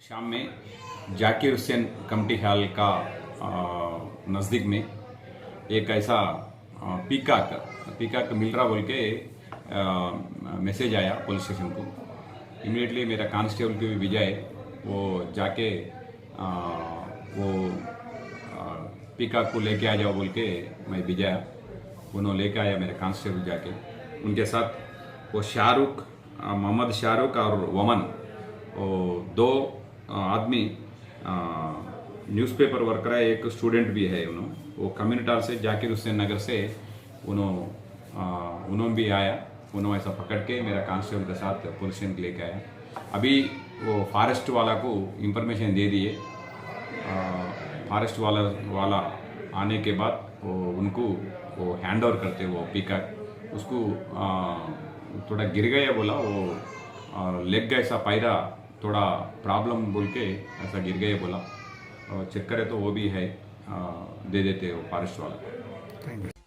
शाम में Zakir Hussain community hall का नज़दीक में एक ऐसा पीकाक मिल रहा बोल के मैसेज आया पुलिस स्टेशन को। इमीडिएटली मेरा कांस्टेबल की भी विजय वो जाके वो पीकाक को लेके आ जाओ बोल के मैं विजय उन्होंने लेके आया मेरे कांस्टेबल जाके। उनके साथ वो शाहरुख मोहम्मद शाहरुख और वमन वो दो आदमी न्यूज़पेपर वर्कर है, एक स्टूडेंट भी है। वो कम्युनिटी हॉल से जाकिर हुसैन नगर से उन्होंने भी आया। उन्होंने ऐसा पकड़ के मेरा कांस्टेबल के साथ पुलिस स्टेशन लेके आया। अभी वो फॉरेस्ट वाला को इंफॉर्मेशन दे दिए। फॉरेस्ट वाला आने के बाद वो उनको वो हैंड ओवर करते वो पीकाक उसको थोड़ा गिर गया बोला वो लेग ऐसा पैरा थोड़ा प्रॉब्लम बोल के ऐसा गिर गया बोला। चेक करे तो वो भी है दे देते वो फॉरेस्ट वाला।